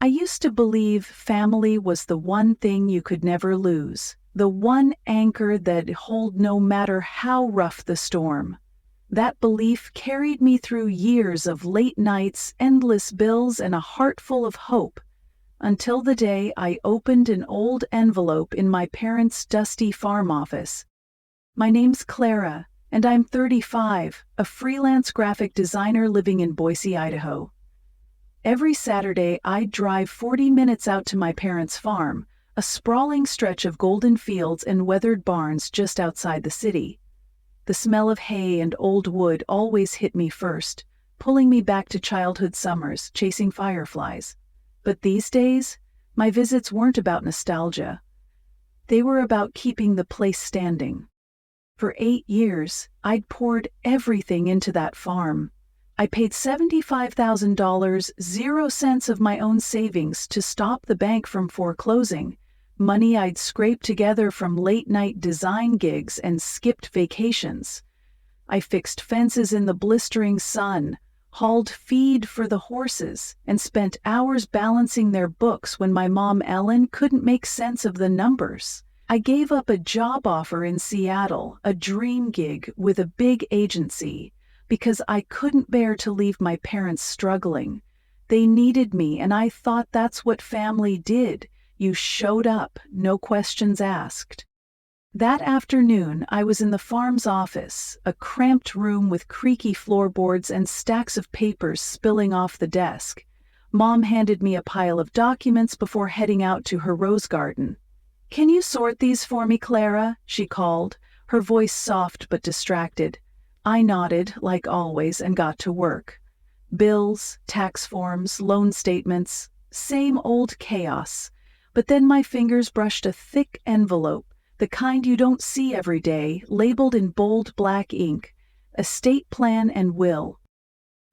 I used to believe family was the one thing you could never lose, the one anchor that'd hold no matter how rough the storm. That belief carried me through years of late nights, endless bills, and a heart full of hope, until the day I opened an old envelope in my parents' dusty farm office. My name's Clara, and I'm 35, a freelance graphic designer living in Boise, Idaho. Every Saturday, I'd drive 40 minutes out to my parents' farm, a sprawling stretch of golden fields and weathered barns just outside the city. The smell of hay and old wood always hit me first, pulling me back to childhood summers, chasing fireflies. But these days, my visits weren't about nostalgia. They were about keeping the place standing. For 8 years, I'd poured everything into that farm. I paid $75,000, 0 cents of my own savings, to stop the bank from foreclosing, money I'd scraped together from late-night design gigs and skipped vacations. I fixed fences in the blistering sun, hauled feed for the horses, and spent hours balancing their books when my mom Ellen couldn't make sense of the numbers. I gave up a job offer in Seattle, a dream gig with a big agency, because I couldn't bear to leave my parents struggling. They needed me, and I thought that's what family did. You showed up, no questions asked. That afternoon, I was in the farm's office, a cramped room with creaky floorboards and stacks of papers spilling off the desk. Mom handed me a pile of documents before heading out to her rose garden. "Can you sort these for me, Clara?" she called, her voice soft but distracted. I nodded, like always, and got to work. Bills, tax forms, loan statements, same old chaos. But then my fingers brushed a thick envelope, the kind you don't see every day, labeled in bold black ink, estate plan and will.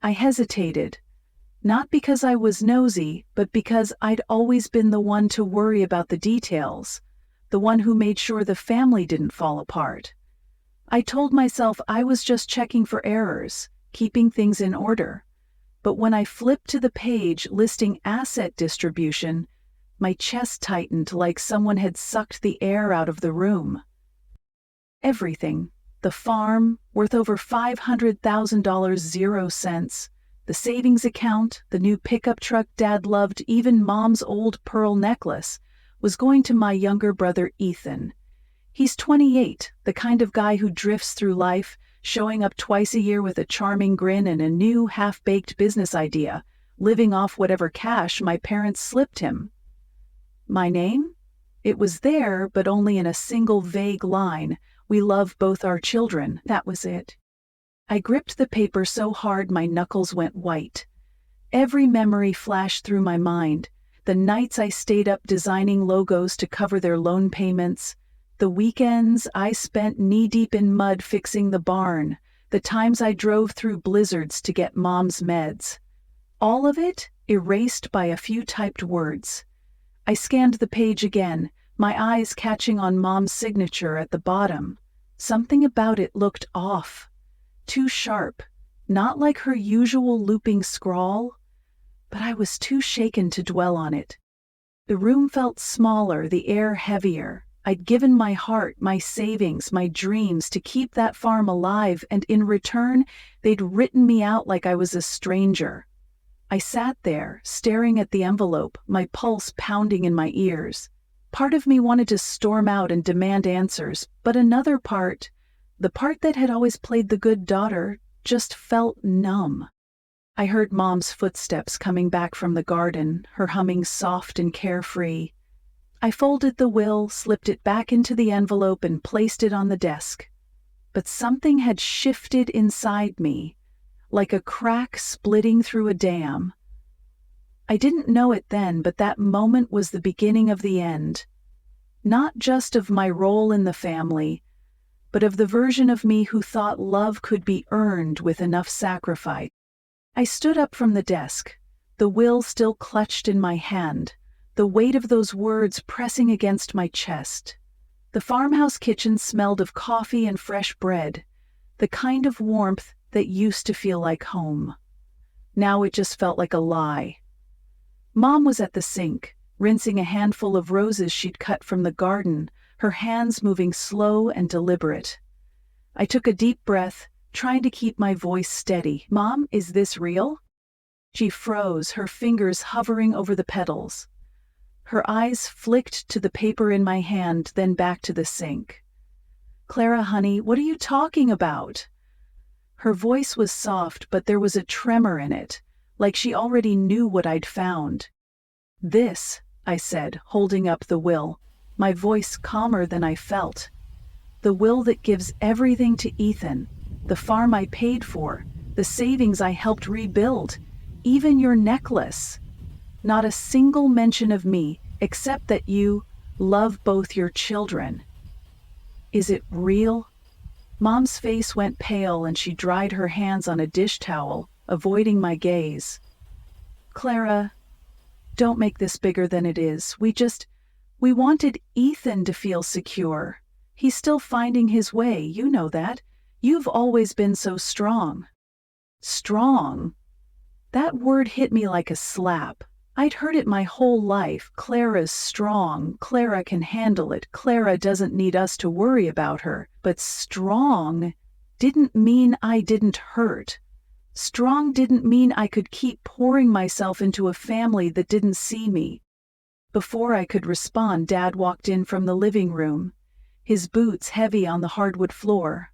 I hesitated, not because I was nosy, but because I'd always been the one to worry about the details, the one who made sure the family didn't fall apart. I told myself I was just checking for errors, keeping things in order. But when I flipped to the page listing asset distribution, my chest tightened like someone had sucked the air out of the room. Everything. The farm, worth over $500,000, 0 cents. The savings account, the new pickup truck Dad loved, even Mom's old pearl necklace, was going to my younger brother Ethan. He's 28, the kind of guy who drifts through life, showing up twice a year with a charming grin and a new, half-baked business idea, living off whatever cash my parents slipped him. My name? It was there, but only in a single vague line. "We love both our children." That was it. I gripped the paper so hard my knuckles went white. Every memory flashed through my mind. The nights I stayed up designing logos to cover their loan payments, the weekends I spent knee-deep in mud fixing the barn, the times I drove through blizzards to get Mom's meds. All of it erased by a few typed words. I scanned the page again, my eyes catching on Mom's signature at the bottom. Something about it looked off. Too sharp, not like her usual looping scrawl, but I was too shaken to dwell on it. The room felt smaller, the air heavier. I'd given my heart, my savings, my dreams to keep that farm alive, and in return, they'd written me out like I was a stranger. I sat there, staring at the envelope, my pulse pounding in my ears. Part of me wanted to storm out and demand answers, but another part, the part that had always played the good daughter, just felt numb. I heard Mom's footsteps coming back from the garden, her humming soft and carefree. I folded the will, slipped it back into the envelope, and placed it on the desk. But something had shifted inside me, like a crack splitting through a dam. I didn't know it then, but that moment was the beginning of the end. Not just of my role in the family, but of the version of me who thought love could be earned with enough sacrifice. I stood up from the desk, the will still clutched in my hand, the weight of those words pressing against my chest. The farmhouse kitchen smelled of coffee and fresh bread, the kind of warmth that used to feel like home. Now it just felt like a lie. Mom was at the sink, rinsing a handful of roses she'd cut from the garden, her hands moving slow and deliberate. I took a deep breath, trying to keep my voice steady. "Mom, is this real?" She froze, her fingers hovering over the petals. Her eyes flicked to the paper in my hand, then back to the sink. "Clara, honey, what are you talking about?" Her voice was soft, but there was a tremor in it, like she already knew what I'd found. "This," I said, holding up the will, my voice calmer than I felt. "The will that gives everything to Ethan, the farm I paid for, the savings I helped rebuild, even your necklace. Not a single mention of me, except that you love both your children." "Is it real?" Mom's face went pale and she dried her hands on a dish towel, avoiding my gaze. "Clara, don't make this bigger than it is. We wanted Ethan to feel secure. He's still finding his way, you know that. You've always been so strong." Strong? That word hit me like a slap. I'd heard it my whole life. Clara's strong. Clara can handle it. Clara doesn't need us to worry about her. But strong didn't mean I didn't hurt. Strong didn't mean I could keep pouring myself into a family that didn't see me. Before I could respond, Dad walked in from the living room, his boots heavy on the hardwood floor.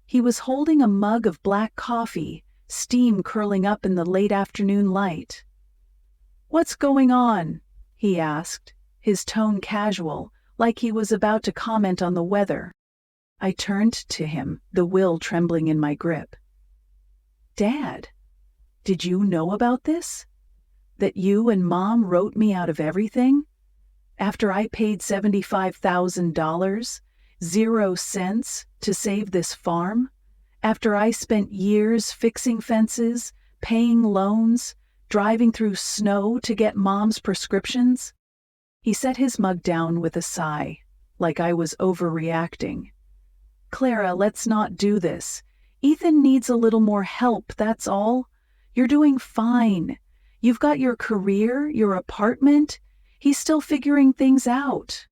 He was holding a mug of black coffee, steam curling up in the late afternoon light. "What's going on?" he asked, his tone casual, like he was about to comment on the weather. I turned to him, the will trembling in my grip. "Dad, did you know about this? That you and Mom wrote me out of everything? After I paid $75,000, 0 cents, to save this farm? After I spent years fixing fences, paying loans, driving through snow to get Mom's prescriptions?" He set his mug down with a sigh, like I was overreacting. "Clara, let's not do this. Ethan needs a little more help, that's all. You're doing fine. You've got your career, your apartment. He's still figuring things out."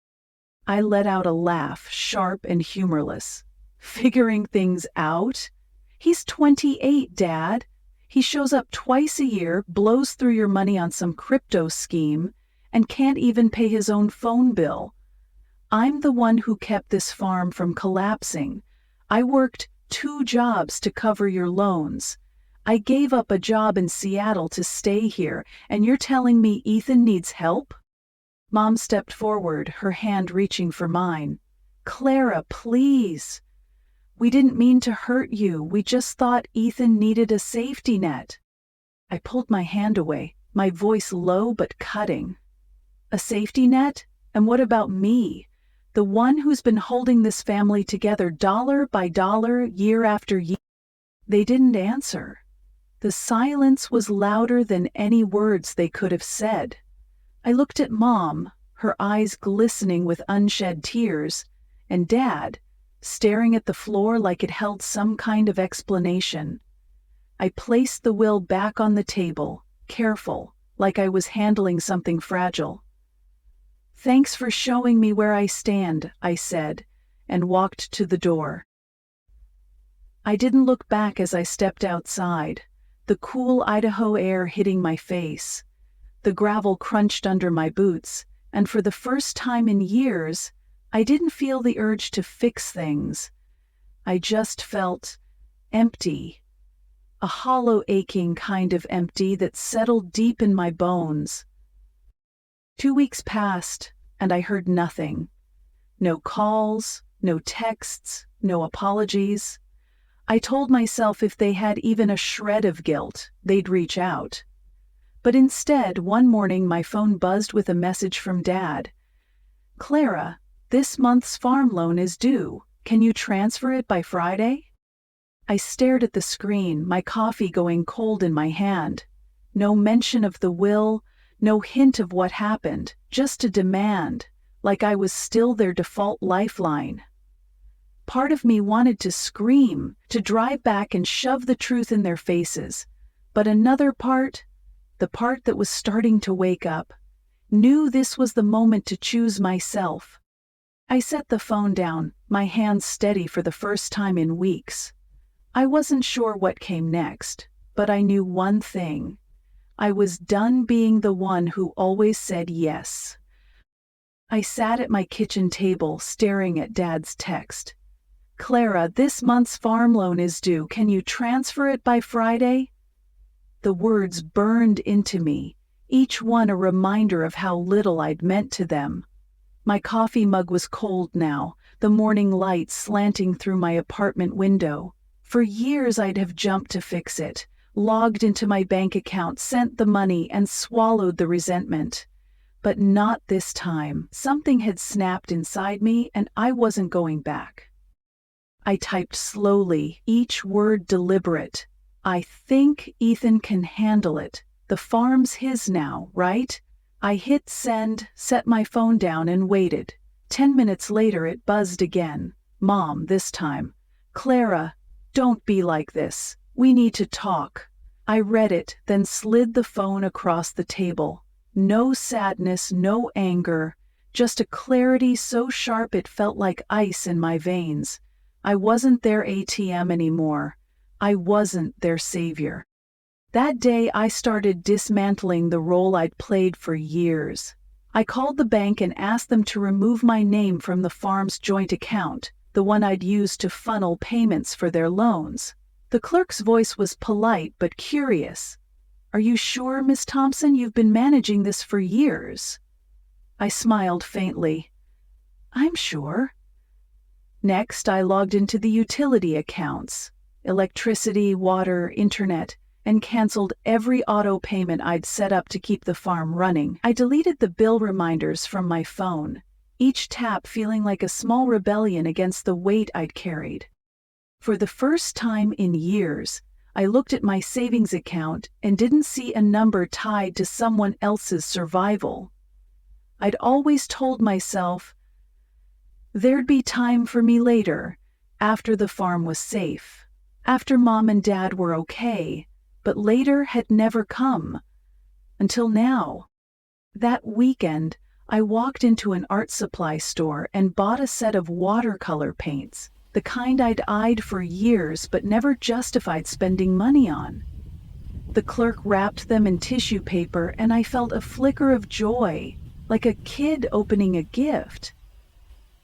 I let out a laugh, sharp and humorless. "Figuring things out? He's 28, Dad. He shows up twice a year, blows through your money on some crypto scheme, and can't even pay his own phone bill. I'm the one who kept this farm from collapsing. I worked 2 jobs to cover your loans. I gave up a job in Seattle to stay here, and you're telling me Ethan needs help?" Mom stepped forward, her hand reaching for mine. "Clara, please. We didn't mean to hurt you. We just thought Ethan needed a safety net." I pulled my hand away, my voice low but cutting. "A safety net? And what about me? The one who's been holding this family together dollar by dollar, year after year?" They didn't answer. The silence was louder than any words they could have said. I looked at Mom, her eyes glistening with unshed tears, and Dad, staring at the floor like it held some kind of explanation. I placed the will back on the table, careful, like I was handling something fragile. "Thanks for showing me where I stand," I said, and walked to the door. I didn't look back as I stepped outside, the cool Idaho air hitting my face. The gravel crunched under my boots, and for the first time in years, I didn't feel the urge to fix things. I just felt empty. A hollow, aching kind of empty that settled deep in my bones. 2 weeks passed, and I heard nothing. No calls, no texts, no apologies. I told myself if they had even a shred of guilt, they'd reach out. But instead, one morning my phone buzzed with a message from Dad. "Clara, this month's farm loan is due. Can you transfer it by Friday?" I stared at the screen, my coffee going cold in my hand. No mention of the will, no hint of what happened, just a demand, like I was still their default lifeline. Part of me wanted to scream, to drive back and shove the truth in their faces, but another part the part that was starting to wake up, knew this was the moment to choose myself. I set the phone down, my hands steady for the first time in weeks. I wasn't sure what came next, but I knew one thing. I was done being the one who always said yes. I sat at my kitchen table staring at Dad's text. "Clara, this month's farm loan is due. Can you transfer it by Friday?" The words burned into me, each one a reminder of how little I'd meant to them. My coffee mug was cold now, the morning light slanting through my apartment window. For years I'd have jumped to fix it, logged into my bank account, sent the money, and swallowed the resentment. But not this time. Something had snapped inside me, and I wasn't going back. I typed slowly, each word deliberate. "I think Ethan can handle it. The farm's his now, right?" I hit send, set my phone down, and waited. 10 minutes later it buzzed again. Mom, this time. "Clara, don't be like this. We need to talk." I read it, then slid the phone across the table. No sadness, no anger, just a clarity so sharp it felt like ice in my veins. I wasn't their ATM anymore. I wasn't their savior. That day I started dismantling the role I'd played for years. I called the bank and asked them to remove my name from the farm's joint account, the one I'd used to funnel payments for their loans. The clerk's voice was polite but curious. "Are you sure, Miss Thompson, you've been managing this for years?" I smiled faintly. "I'm sure." Next, I logged into the utility accounts, electricity, water, internet, and canceled every auto payment I'd set up to keep the farm running. I deleted the bill reminders from my phone, each tap feeling like a small rebellion against the weight I'd carried. For the first time in years, I looked at my savings account and didn't see a number tied to someone else's survival. I'd always told myself there'd be time for me later, after the farm was safe, after Mom and Dad were okay, but later had never come. Until now. That weekend, I walked into an art supply store and bought a set of watercolor paints, the kind I'd eyed for years but never justified spending money on. The clerk wrapped them in tissue paper and I felt a flicker of joy, like a kid opening a gift.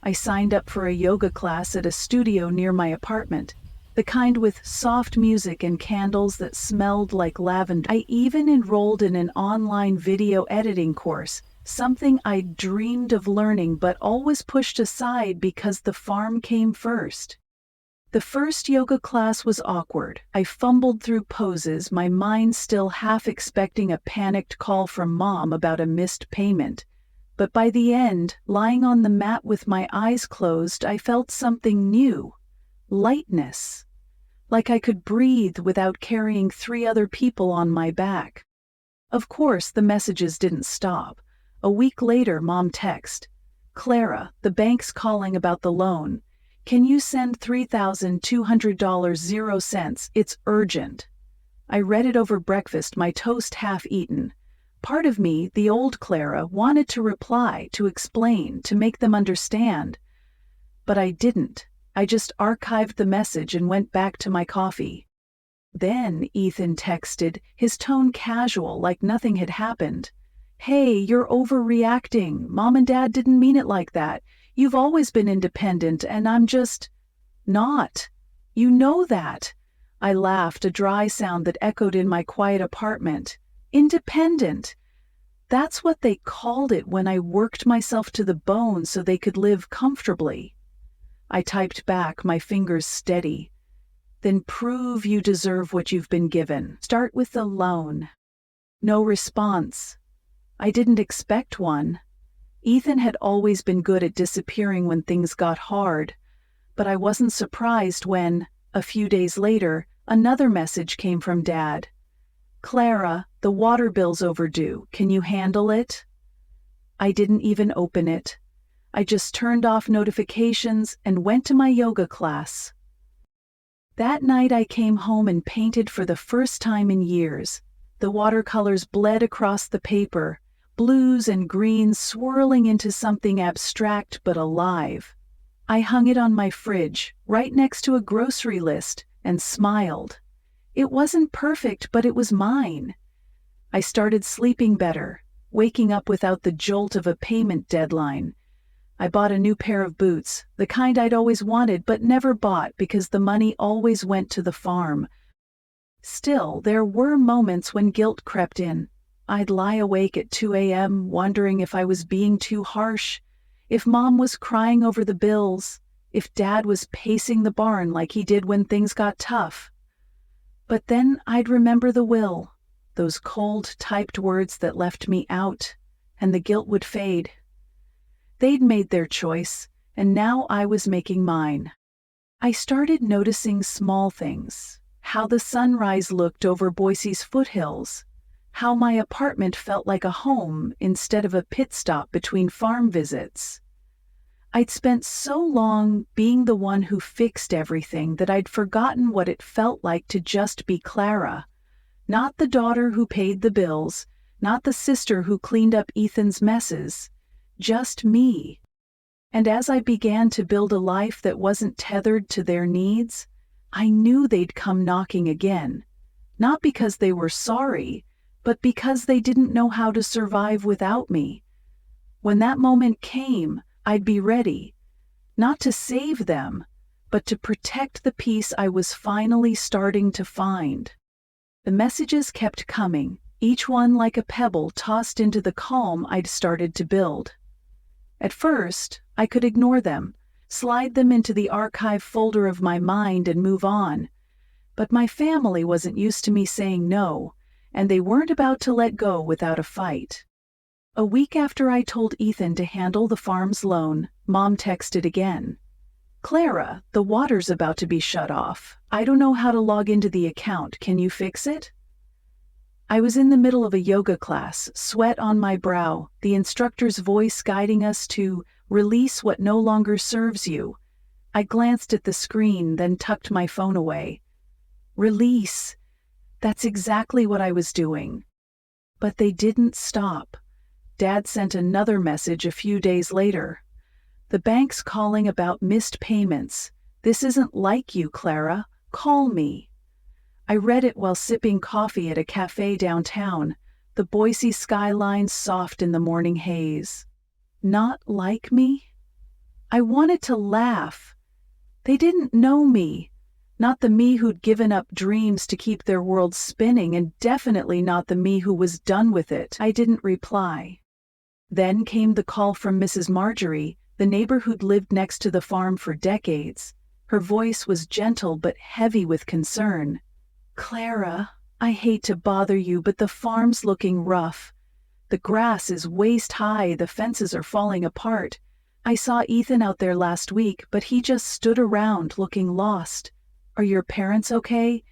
I signed up for a yoga class at a studio near my apartment, the kind with soft music and candles that smelled like lavender. I even enrolled in an online video editing course, something I'd dreamed of learning but always pushed aside because the farm came first. The first yoga class was awkward. I fumbled through poses, my mind still half expecting a panicked call from Mom about a missed payment. But by the end, lying on the mat with my eyes closed, I felt something new. Lightness. Like I could breathe without carrying 3 other people on my back. Of course, the messages didn't stop. A week later, Mom texted, "Clara, the bank's calling about the loan. Can you send $3,200.00? It's urgent." I read it over breakfast, my toast half eaten. Part of me, the old Clara, wanted to reply, to explain, to make them understand. But I didn't. I just archived the message and went back to my coffee. Then Ethan texted, his tone casual, like nothing had happened. "Hey, you're overreacting. Mom and Dad didn't mean it like that. You've always been independent, and I'm just not. You know that." I laughed, a dry sound that echoed in my quiet apartment. Independent. That's what they called it when I worked myself to the bone so they could live comfortably. I typed back, my fingers steady. "Then prove you deserve what you've been given. Start with the loan." No response. I didn't expect one. Ethan had always been good at disappearing when things got hard, but I wasn't surprised when, a few days later, another message came from Dad. "Clara, the water bill's overdue. Can you handle it?" I didn't even open it. I just turned off notifications and went to my yoga class. That night I came home and painted for the first time in years. The watercolors bled across the paper, blues and greens swirling into something abstract but alive. I hung it on my fridge, right next to a grocery list, and smiled. It wasn't perfect, but it was mine. I started sleeping better, waking up without the jolt of a payment deadline. I bought a new pair of boots, the kind I'd always wanted but never bought because the money always went to the farm. Still, there were moments when guilt crept in. I'd lie awake at 2 a.m. wondering if I was being too harsh, if Mom was crying over the bills, if Dad was pacing the barn like he did when things got tough. But then I'd remember the will, those cold, typed words that left me out, and the guilt would fade. They'd made their choice, and now I was making mine. I started noticing small things, how the sunrise looked over Boise's foothills, how my apartment felt like a home instead of a pit stop between farm visits. I'd spent so long being the one who fixed everything that I'd forgotten what it felt like to just be Clara, not the daughter who paid the bills, not the sister who cleaned up Ethan's messes, just me. And as I began to build a life that wasn't tethered to their needs, I knew they'd come knocking again, not because they were sorry, but because they didn't know how to survive without me. When that moment came, I'd be ready, not to save them, but to protect the peace I was finally starting to find. The messages kept coming, each one like a pebble tossed into the calm I'd started to build. At first, I could ignore them, slide them into the archive folder of my mind and move on. But my family wasn't used to me saying no, and they weren't about to let go without a fight. A week after I told Ethan to handle the farm's loan, Mom texted again. "Clara, the water's about to be shut off. I don't know how to log into the account. Can you fix it?" I was in the middle of a yoga class, sweat on my brow, the instructor's voice guiding us to release what no longer serves you. I glanced at the screen, then tucked my phone away. Release. That's exactly what I was doing. But they didn't stop. Dad sent another message a few days later. "The bank's calling about missed payments. This isn't like you, Clara. Call me." I read it while sipping coffee at a cafe downtown, the Boise skyline soft in the morning haze. Not like me? I wanted to laugh. They didn't know me. Not the me who'd given up dreams to keep their world spinning, and definitely not the me who was done with it. I didn't reply. Then came the call from Mrs. Marjorie, the neighbor who'd lived next to the farm for decades. Her voice was gentle but heavy with concern. "Clara, I hate to bother you, but the farm's looking rough. The grass is waist high, the fences are falling apart. I saw Ethan out there last week, but he just stood around looking lost. Are your parents okay?"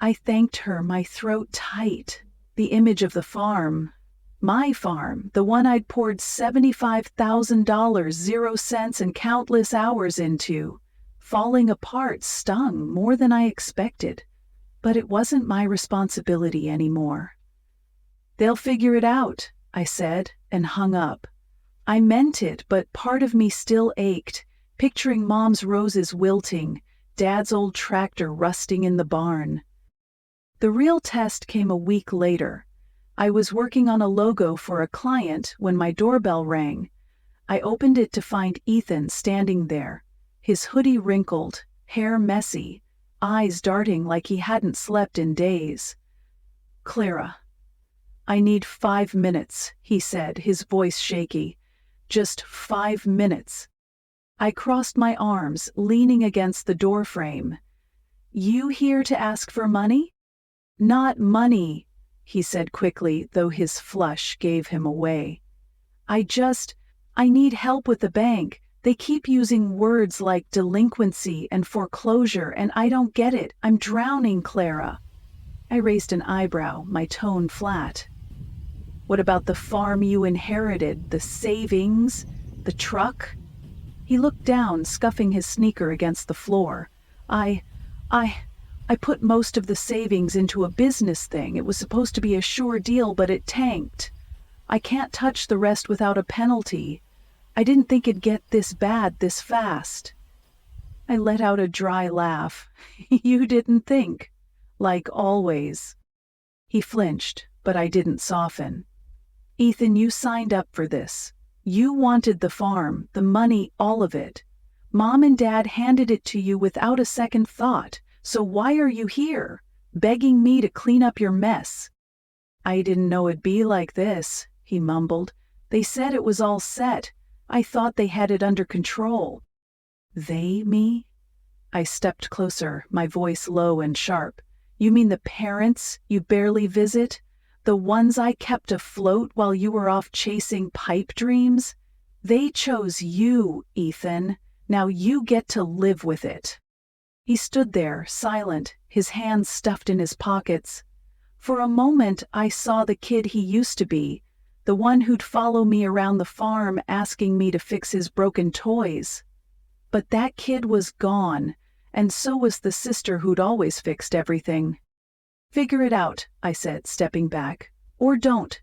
I thanked her, my throat tight. The image of the farm, my farm, the one I'd poured $75,000, 0 cents, and countless hours into, falling apart stung more than I expected. But it wasn't my responsibility anymore. "They'll figure it out," I said, and hung up. I meant it, but part of me still ached, picturing Mom's roses wilting, Dad's old tractor rusting in the barn. The real test came a week later. I was working on a logo for a client when my doorbell rang. I opened it to find Ethan standing there, his hoodie wrinkled, hair messy, eyes darting like he hadn't slept in days. "Clara, I need 5 minutes," he said, his voice shaky. "Just 5 minutes." I crossed my arms, leaning against the doorframe. "You here to ask for money?" "Not money," he said quickly, though his flush gave him away. I need help with the bank. They keep using words like delinquency and foreclosure, and I don't get it. I'm drowning, Clara." I raised an eyebrow, my tone flat. "What about the farm you inherited, the savings, the truck?" He looked down, scuffing his sneaker against the floor. I I put most of the savings into a business thing. It was supposed to be a sure deal, but it tanked. I can't touch the rest without a penalty. I didn't think it'd get this bad this fast." I let out a dry laugh. "You didn't think. Like always." He flinched, but I didn't soften. "Ethan, you signed up for this. You wanted the farm, the money, all of it. Mom and Dad handed it to you without a second thought, so why are you here, begging me to clean up your mess?" "I didn't know it'd be like this," he mumbled. "They said it was all set. I thought they had it under control." "They, me?" I stepped closer, my voice low and sharp. "You mean the parents you barely visit? The ones I kept afloat while you were off chasing pipe dreams? They chose you, Ethan. Now you get to live with it." He stood there, silent, his hands stuffed in his pockets. For a moment I saw the kid he used to be, the one who'd follow me around the farm asking me to fix his broken toys. But that kid was gone, and so was the sister who'd always fixed everything. "Figure it out," I said, stepping back. "Or don't.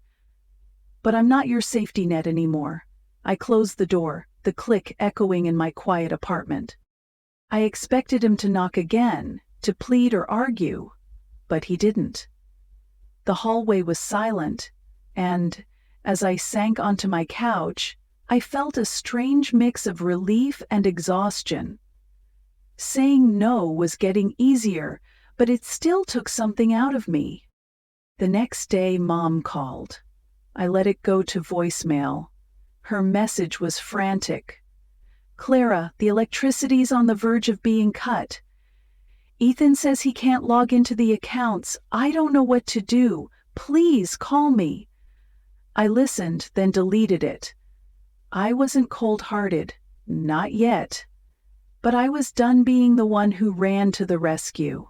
But I'm not your safety net anymore." I closed the door, the click echoing in my quiet apartment. I expected him to knock again, to plead or argue, but he didn't. The hallway was silent, and, as I sank onto my couch, I felt a strange mix of relief and exhaustion. Saying no was getting easier, but it still took something out of me. The next day, Mom called. I let it go to voicemail. Her message was frantic. "Clara, the electricity's on the verge of being cut. Ethan says he can't log into the accounts. I don't know what to do. Please call me." I listened, then deleted it. I wasn't cold-hearted, not yet. But I was done being the one who ran to the rescue.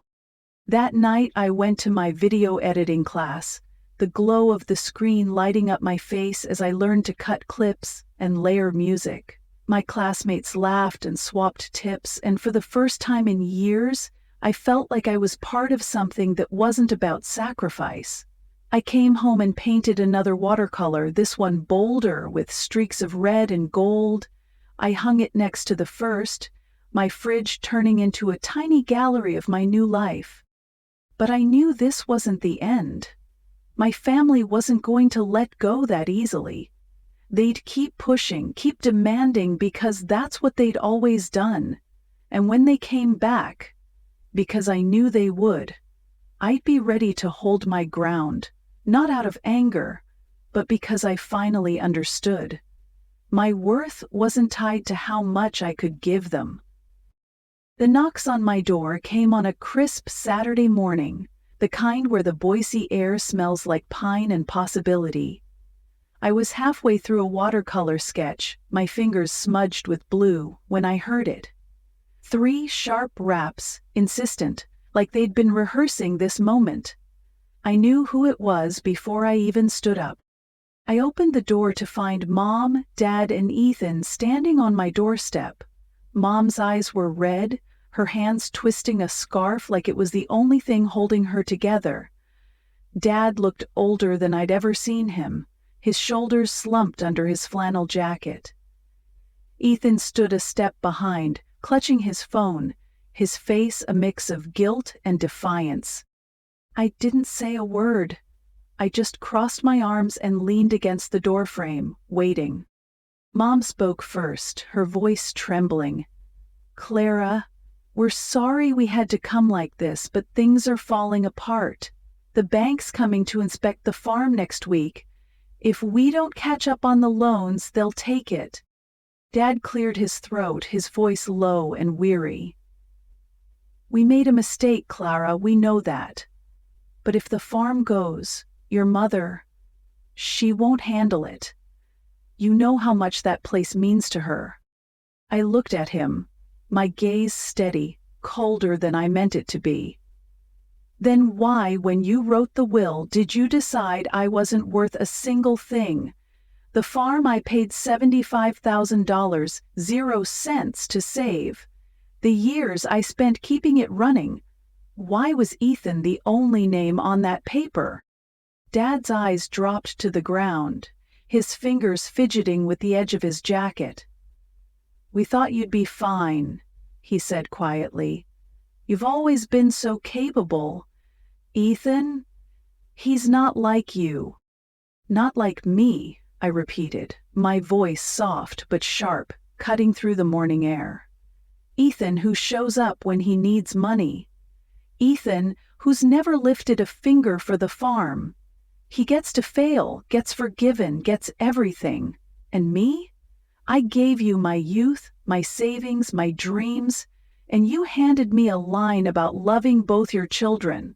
That night I went to my video editing class, the glow of the screen lighting up my face as I learned to cut clips and layer music. My classmates laughed and swapped tips, and for the first time in years, I felt like I was part of something that wasn't about sacrifice. I came home and painted another watercolor, this one bolder with streaks of red and gold. I hung it next to the first, my fridge turning into a tiny gallery of my new life. But I knew this wasn't the end. My family wasn't going to let go that easily. They'd keep pushing, keep demanding, because that's what they'd always done. And when they came back, because I knew they would, I'd be ready to hold my ground, not out of anger, but because I finally understood. My worth wasn't tied to how much I could give them. The knocks on my door came on a crisp Saturday morning, the kind where the Boise air smells like pine and possibility. I was halfway through a watercolor sketch, my fingers smudged with blue, when I heard it. 3 sharp raps, insistent, like they'd been rehearsing this moment. I knew who it was before I even stood up. I opened the door to find Mom, Dad, and Ethan standing on my doorstep. Mom's eyes were red, her hands twisting a scarf like it was the only thing holding her together. Dad looked older than I'd ever seen him, his shoulders slumped under his flannel jacket. Ethan stood a step behind, clutching his phone, his face a mix of guilt and defiance. I didn't say a word. I just crossed my arms and leaned against the doorframe, waiting. Mom spoke first, her voice trembling. "Clara, we're sorry we had to come like this, but things are falling apart. The bank's coming to inspect the farm next week. If we don't catch up on the loans, they'll take it." Dad cleared his throat, his voice low and weary. "We made a mistake, Clara, we know that. But if the farm goes, your mother, she won't handle it. You know how much that place means to her." I looked at him, my gaze steady, colder than I meant it to be. "Then why, when you wrote the will, did you decide I wasn't worth a single thing? The farm I paid $75,000, 0 cents to save. The years I spent keeping it running. Why was Ethan the only name on that paper? Dad's eyes dropped to the ground, his fingers fidgeting with the edge of his jacket. "We thought you'd be fine," he said quietly. "You've always been so capable. Ethan, he's not like you." "Not like me," I repeated, my voice soft but sharp, cutting through the morning air. "Ethan who shows up when he needs money. Ethan who's never lifted a finger for the farm. He gets to fail, gets forgiven, gets everything. And me? I gave you my youth, my savings, my dreams, and you handed me a line about loving both your children."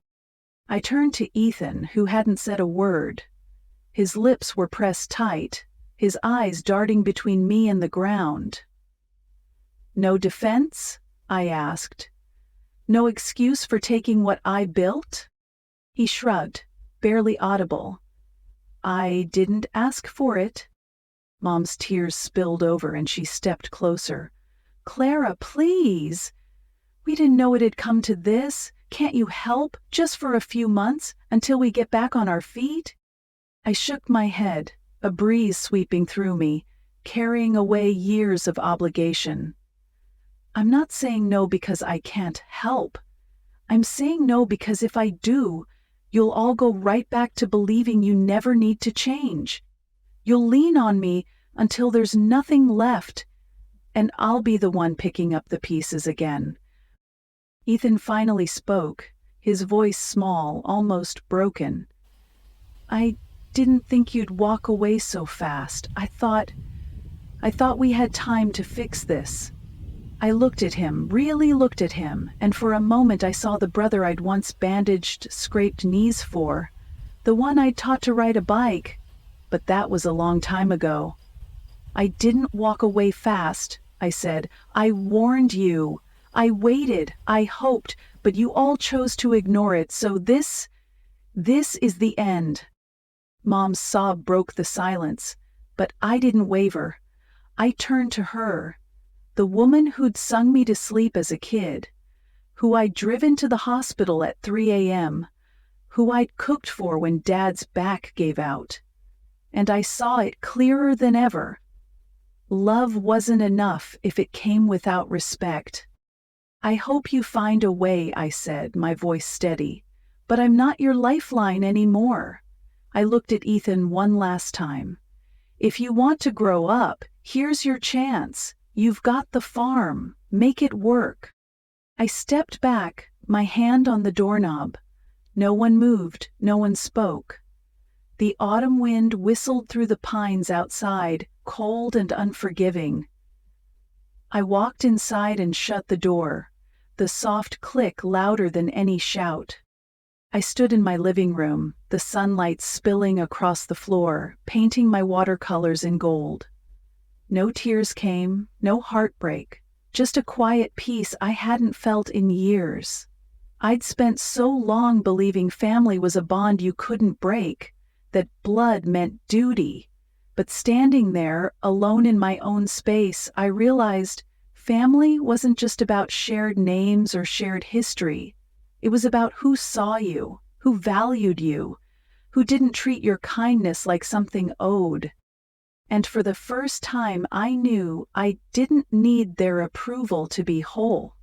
I turned to Ethan, who hadn't said a word. His lips were pressed tight, his eyes darting between me and the ground. "No defense?" I asked. "No excuse for taking what I built?" He shrugged, barely audible. "I didn't ask for it." Mom's tears spilled over and she stepped closer. "Clara, please. We didn't know it had come to this. Can't you help, just for a few months, until we get back on our feet?" I shook my head, a breeze sweeping through me, carrying away years of obligation. "I'm not saying no because I can't help. I'm saying no because if I do, you'll all go right back to believing you never need to change. You'll lean on me until there's nothing left, and I'll be the one picking up the pieces again." Ethan finally spoke, his voice small, almost broken. "I didn't think you'd walk away so fast. I thought we had time to fix this." I looked at him, really looked at him, and for a moment I saw the brother I'd once bandaged, scraped knees for, the one I'd taught to ride a bike, but that was a long time ago. "I didn't walk away fast," I said. "I warned you. I waited, I hoped, but you all chose to ignore it, so this is the end." Mom's sob broke the silence, but I didn't waver. I turned to her, the woman who'd sung me to sleep as a kid, who I'd driven to the hospital at 3 a.m., who I'd cooked for when Dad's back gave out. And I saw it clearer than ever. Love wasn't enough if it came without respect. "I hope you find a way," I said, my voice steady, "but I'm not your lifeline anymore." I looked at Ethan one last time. "If you want to grow up, here's your chance. You've got the farm. Make it work." I stepped back, my hand on the doorknob. No one moved, no one spoke. The autumn wind whistled through the pines outside, cold and unforgiving. I walked inside and shut the door, the soft click louder than any shout. I stood in my living room, the sunlight spilling across the floor, painting my watercolors in gold. No tears came, no heartbreak, just a quiet peace I hadn't felt in years. I'd spent so long believing family was a bond you couldn't break, that blood meant duty. But standing there, alone in my own space, I realized family wasn't just about shared names or shared history. It was about who saw you, who valued you, who didn't treat your kindness like something owed. And for the first time I knew I didn't need their approval to be whole.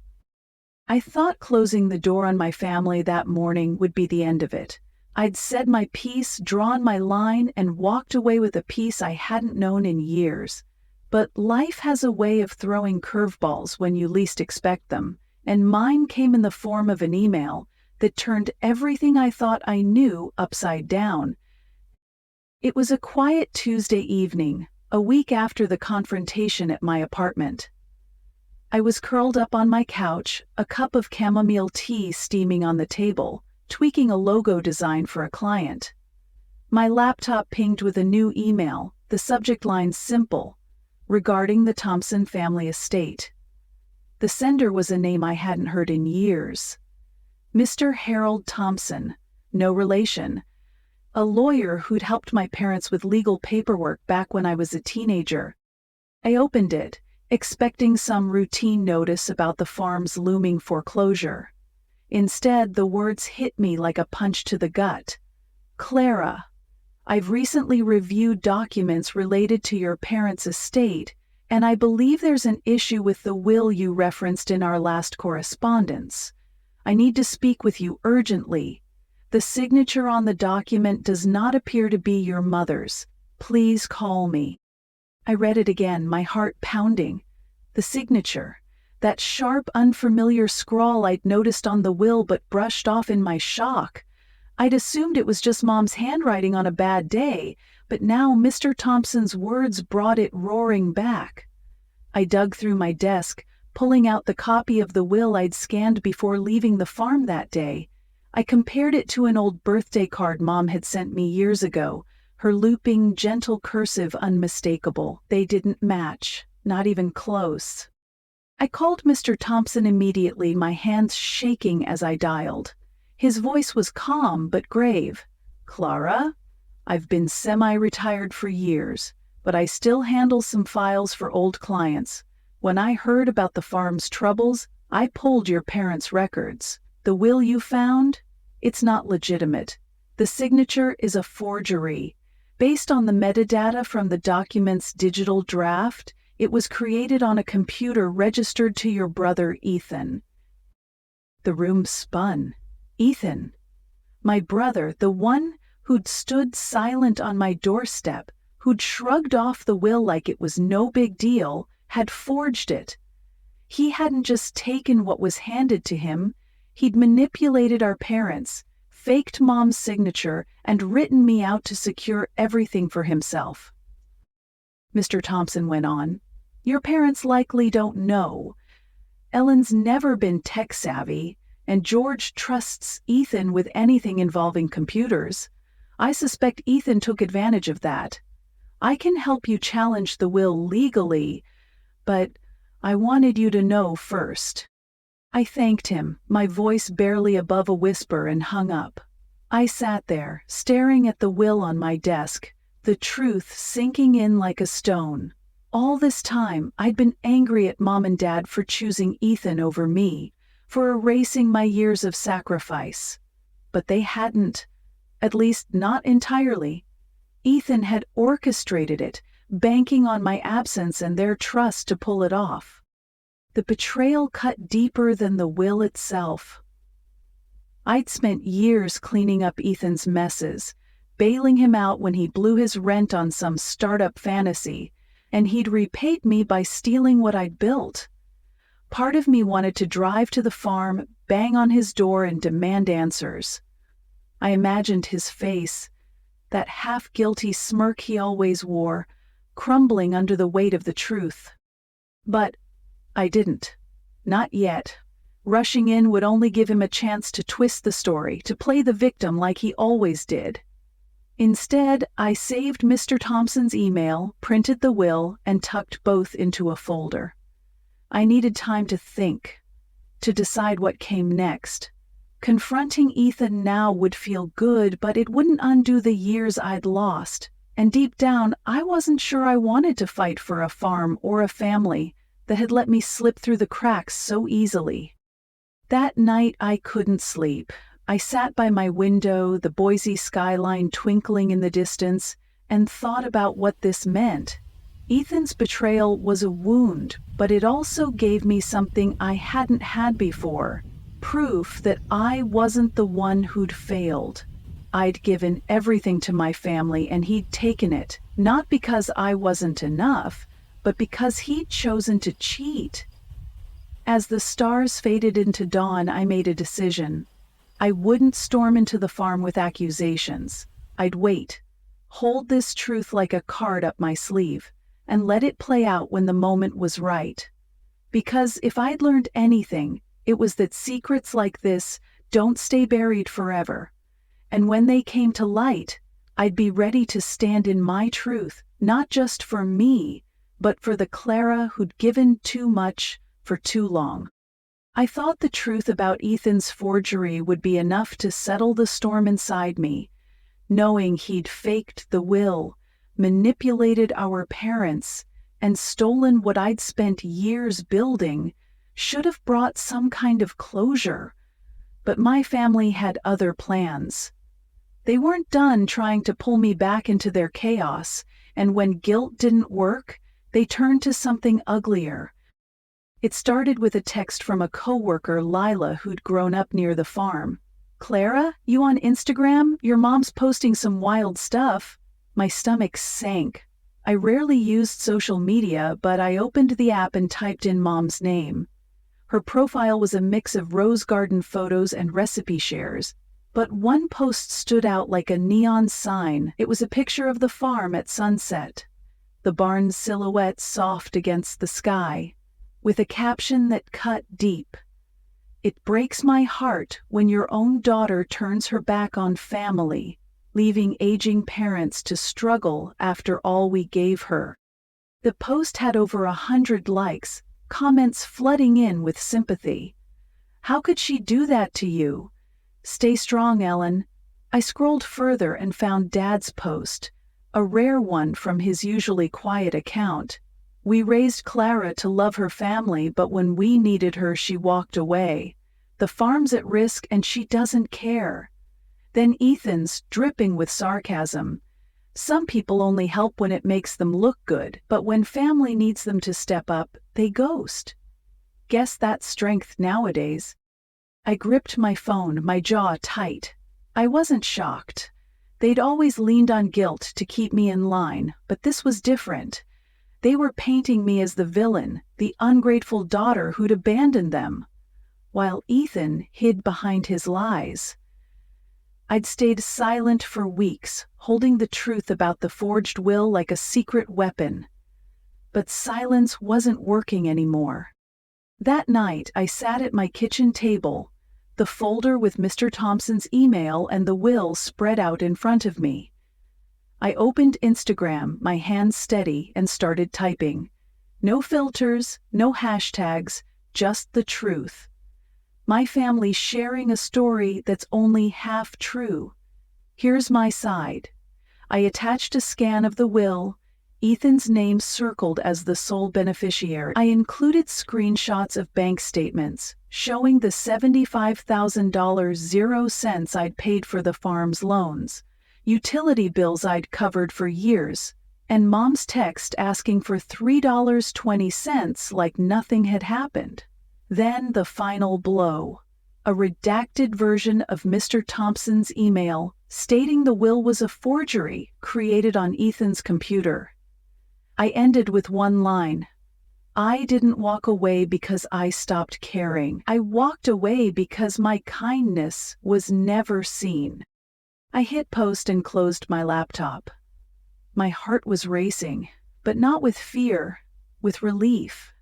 I thought closing the door on my family that morning would be the end of it. I'd said my piece, drawn my line, and walked away with a peace I hadn't known in years. But life has a way of throwing curveballs when you least expect them, and mine came in the form of an email that turned everything I thought I knew upside down. It was a quiet Tuesday evening, a week after the confrontation at my apartment. I was curled up on my couch, a cup of chamomile tea steaming on the table, tweaking a logo design for a client. My laptop pinged with a new email, the subject line simple, regarding the Thompson family estate. The sender was a name I hadn't heard in years. Mr. Harold Thompson, no relation. A lawyer who'd helped my parents with legal paperwork back when I was a teenager. I opened it, expecting some routine notice about the farm's looming foreclosure. Instead, the words hit me like a punch to the gut. Clara, I've recently reviewed documents related to your parents' estate, and I believe there's an issue with the will you referenced in our last correspondence. I need to speak with you urgently. The signature on the document does not appear to be your mother's. Please call me. I read it again, my heart pounding. The signature, that sharp, unfamiliar scrawl I'd noticed on the will but brushed off in my shock. I'd assumed it was just Mom's handwriting on a bad day, but now Mr. Thompson's words brought it roaring back. I dug through my desk, pulling out the copy of the will I'd scanned before leaving the farm that day. I compared it to an old birthday card Mom had sent me years ago, her looping, gentle cursive unmistakable. They didn't match, not even close. I called Mr. Thompson immediately, my hands shaking as I dialed. His voice was calm but grave. Clara, I've been semi-retired for years, but I still handle some files for old clients. When I heard about the farm's troubles, I pulled your parents' records. The will you found? It's not legitimate. The signature is a forgery. Based on the metadata from the document's digital draft, it was created on a computer registered to your brother Ethan. The room spun. Ethan, my brother, the one who'd stood silent on my doorstep, who'd shrugged off the will like it was no big deal, had forged it. He hadn't just taken what was handed to him, he'd manipulated our parents, faked Mom's signature, and written me out to secure everything for himself. Mr. Thompson went on, your parents likely don't know. Ellen's never been tech-savvy, and George trusts Ethan with anything involving computers. I suspect Ethan took advantage of that. I can help you challenge the will legally, but I wanted you to know first. I thanked him, my voice barely above a whisper, and hung up. I sat there, staring at the will on my desk, the truth sinking in like a stone. All this time, I'd been angry at Mom and Dad for choosing Ethan over me, for erasing my years of sacrifice. But they hadn't, at least not entirely. Ethan had orchestrated it, banking on my absence and their trust to pull it off. The betrayal cut deeper than the will itself. I'd spent years cleaning up Ethan's messes, bailing him out when he blew his rent on some startup fantasy, and he'd repaid me by stealing what I'd built. Part of me wanted to drive to the farm, bang on his door, and demand answers. I imagined his face, that half-guilty smirk he always wore, crumbling under the weight of the truth. But I didn't. Not yet. Rushing in would only give him a chance to twist the story, to play the victim like he always did. Instead, I saved Mr. Thompson's email, printed the will, and tucked both into a folder. I needed time to think, to decide what came next. Confronting Ethan now would feel good, but it wouldn't undo the years I'd lost. And deep down, I wasn't sure I wanted to fight for a farm or a family that had let me slip through the cracks so easily. That night, I couldn't sleep. I sat by my window, the Boise skyline twinkling in the distance, and thought about what this meant. Ethan's betrayal was a wound, but it also gave me something I hadn't had before. Proof that I wasn't the one who'd failed. I'd given everything to my family and he'd taken it, not because I wasn't enough, but because he'd chosen to cheat. As the stars faded into dawn, I made a decision. I wouldn't storm into the farm with accusations. I'd wait, hold this truth like a card up my sleeve, and let it play out when the moment was right. Because if I'd learned anything, it was that secrets like this don't stay buried forever. And when they came to light, I'd be ready to stand in my truth, not just for me, but for the Clara who'd given too much for too long. I thought the truth about Ethan's forgery would be enough to settle the storm inside me, knowing he'd faked the will, manipulated our parents, and stolen what I'd spent years building should have brought some kind of closure. But my family had other plans. They weren't done trying to pull me back into their chaos, and when guilt didn't work, they turned to something uglier. It started with a text from a coworker, Lila, who'd grown up near the farm. "Clara, you on Instagram? Your mom's posting some wild stuff." My stomach sank. I rarely used social media, but I opened the app and typed in Mom's name. Her profile was a mix of rose garden photos and recipe shares, but one post stood out like a neon sign. It was a picture of the farm at sunset, the barn's silhouette soft against the sky, with a caption that cut deep. "It breaks my heart when your own daughter turns her back on family, leaving aging parents to struggle after all we gave her." The post had over 100 likes, comments flooding in with sympathy. "How could she do that to you? Stay strong, Ellen." I scrolled further and found Dad's post, a rare one from his usually quiet account. "We raised Clara to love her family, but when we needed her, she walked away. The farm's at risk and she doesn't care." Then Ethan's, dripping with sarcasm. "Some people only help when it makes them look good, but when family needs them to step up, they ghost." Guess that's strength nowadays. I gripped my phone, my jaw tight. I wasn't shocked. They'd always leaned on guilt to keep me in line, but this was different. They were painting me as the villain, the ungrateful daughter who'd abandoned them, while Ethan hid behind his lies. I'd stayed silent for weeks, holding the truth about the forged will like a secret weapon. But silence wasn't working anymore. That night, I sat at my kitchen table, the folder with Mr. Thompson's email and the will spread out in front of me. I opened Instagram, my hands steady, and started typing. No filters, no hashtags, just the truth. My family sharing a story that's only half true. Here's my side. I attached a scan of the will, Ethan's name circled as the sole beneficiary. I included screenshots of bank statements showing the $75,000 0 cents I'd paid for the farm's loans, utility bills I'd covered for years, and Mom's text asking for $3.20 like nothing had happened. Then the final blow. A redacted version of Mr. Thompson's email stating the will was a forgery created on Ethan's computer. I ended with one line. "I didn't walk away because I stopped caring. I walked away because my kindness was never seen." I hit post and closed my laptop. My heart was racing, but not with fear, with relief.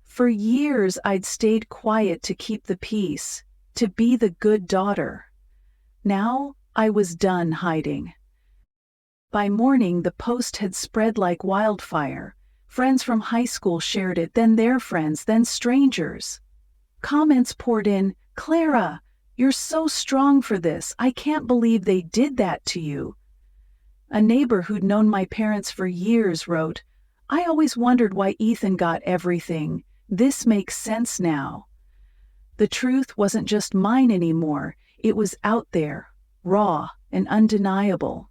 For years I'd stayed quiet to keep the peace, to be the good daughter. Now I was done hiding. By morning the post had spread like wildfire. Friends from high school shared it, then their friends, then strangers. Comments poured in. "Clara, you're so strong for this. I can't believe they did that to you." A neighbor who'd known my parents for years wrote, "I always wondered why Ethan got everything. This makes sense now." The truth wasn't just mine anymore. It was out there, raw and undeniable.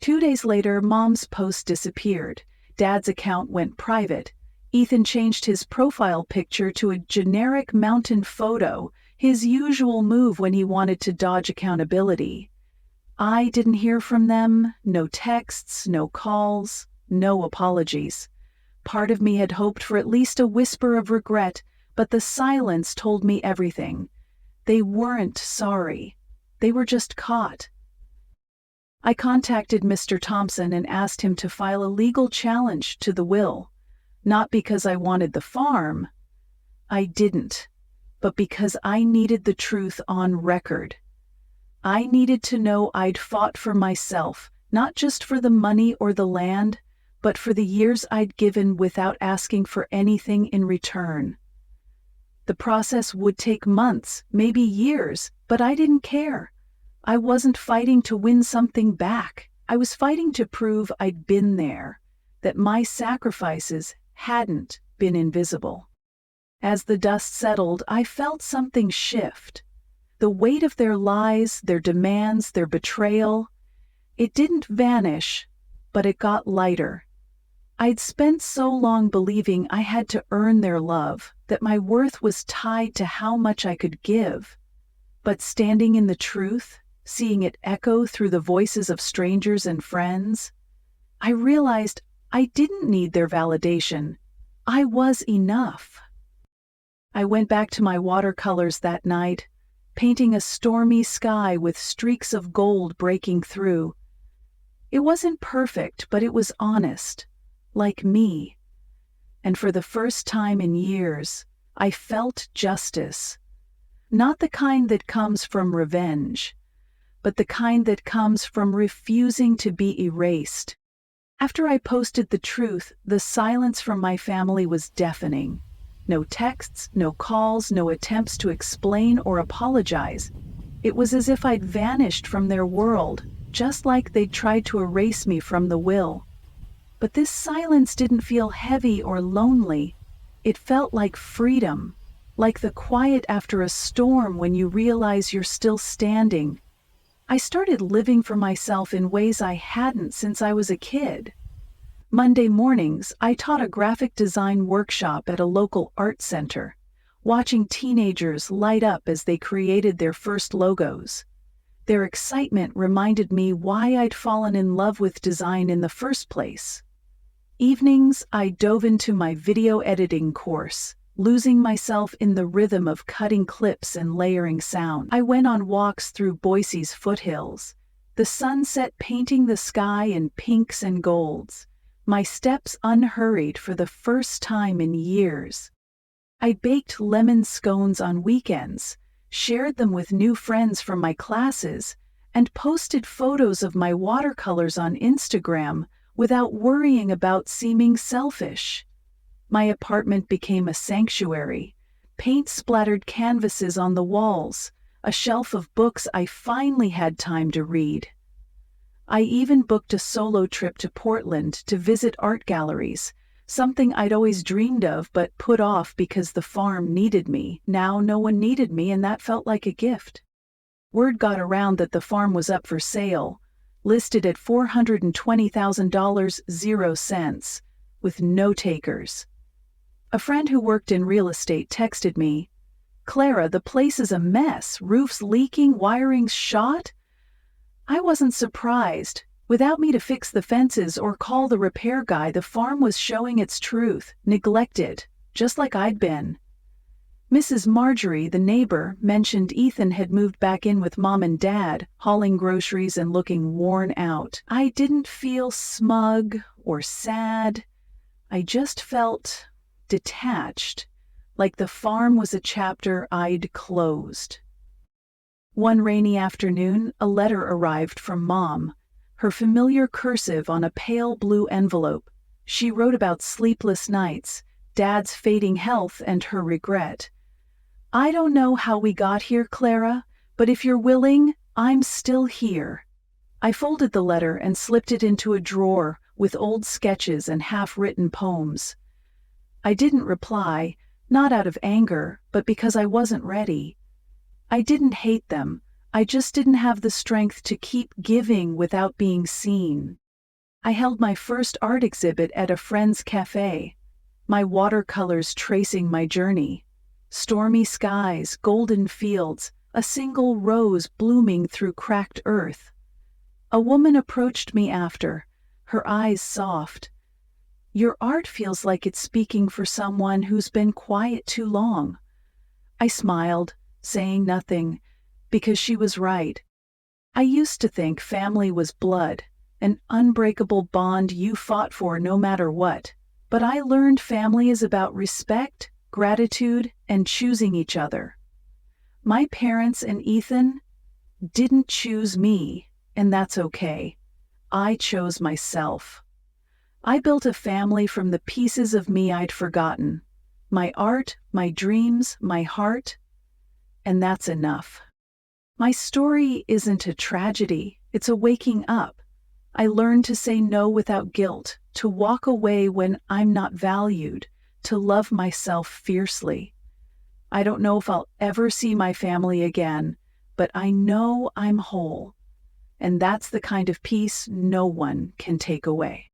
2 days later, Mom's post disappeared. Dad's account went private. Ethan changed his profile picture to a generic mountain photo, his usual move when he wanted to dodge accountability. I didn't hear from them, no texts, no calls, no apologies. Part of me had hoped for at least a whisper of regret, but the silence told me everything. They weren't sorry. They were just caught. I contacted Mr. Thompson and asked him to file a legal challenge to the will, not because I wanted the farm. I didn't, but because I needed the truth on record. I needed to know I'd fought for myself, not just for the money or the land, but for the years I'd given without asking for anything in return. The process would take months, maybe years, but I didn't care. I wasn't fighting to win something back. I was fighting to prove I'd been there, that my sacrifices hadn't been invisible. As the dust settled, I felt something shift. The weight of their lies, their demands, their betrayal, it didn't vanish, but it got lighter. I'd spent so long believing I had to earn their love, that my worth was tied to how much I could give. But standing in the truth, seeing it echo through the voices of strangers and friends, I realized I didn't need their validation. I was enough. I went back to my watercolors that night, painting a stormy sky with streaks of gold breaking through. It wasn't perfect, but it was honest, like me. And for the first time in years, I felt justice. Not the kind that comes from revenge, but the kind that comes from refusing to be erased. After I posted the truth, the silence from my family was deafening. No texts, no calls, no attempts to explain or apologize. It was as if I'd vanished from their world, just like they'd tried to erase me from the will. But this silence didn't feel heavy or lonely. It felt like freedom, like the quiet after a storm when you realize you're still standing. I started living for myself in ways I hadn't since I was a kid. Monday mornings, I taught a graphic design workshop at a local art center, watching teenagers light up as they created their first logos. Their excitement reminded me why I'd fallen in love with design in the first place. Evenings, I dove into my video editing course, losing myself in the rhythm of cutting clips and layering sound. I went on walks through Boise's foothills, the sunset painting the sky in pinks and golds, my steps unhurried for the first time in years. I baked lemon scones on weekends, shared them with new friends from my classes, and posted photos of my watercolors on Instagram without worrying about seeming selfish. My apartment became a sanctuary, paint-splattered canvases on the walls, a shelf of books I finally had time to read. I even booked a solo trip to Portland to visit art galleries, something I'd always dreamed of but put off because the farm needed me. Now no one needed me, and that felt like a gift. Word got around that the farm was up for sale, listed at $420,000, 0 cents, with no takers. A friend who worked in real estate texted me, "Clara, the place is a mess, roofs leaking, wiring's shot." I wasn't surprised. Without me to fix the fences or call the repair guy, the farm was showing its truth, neglected, just like I'd been. Mrs. Marjorie, the neighbor, mentioned Ethan had moved back in with Mom and Dad, hauling groceries and looking worn out. I didn't feel smug or sad. I just felt detached, like the farm was a chapter I'd closed. One rainy afternoon, a letter arrived from Mom, her familiar cursive on a pale blue envelope. She wrote about sleepless nights, Dad's fading health, and her regret. "I don't know how we got here, Clara, but if you're willing, I'm still here." I folded the letter and slipped it into a drawer with old sketches and half-written poems. I didn't reply, not out of anger, but because I wasn't ready. I didn't hate them, I just didn't have the strength to keep giving without being seen. I held my first art exhibit at a friend's cafe, my watercolors tracing my journey. Stormy skies, golden fields, a single rose blooming through cracked earth. A woman approached me after, her eyes soft. "Your art feels like it's speaking for someone who's been quiet too long." I smiled, saying nothing, because she was right. I used to think family was blood, an unbreakable bond you fought for no matter what. But I learned family is about respect, gratitude, and choosing each other. My parents and Ethan didn't choose me, and that's okay. I chose myself. I built a family from the pieces of me I'd forgotten. My art, my dreams, my heart, and that's enough. My story isn't a tragedy, it's a waking up. I learned to say no without guilt, to walk away when I'm not valued, to love myself fiercely. I don't know if I'll ever see my family again, but I know I'm whole. And that's the kind of peace no one can take away.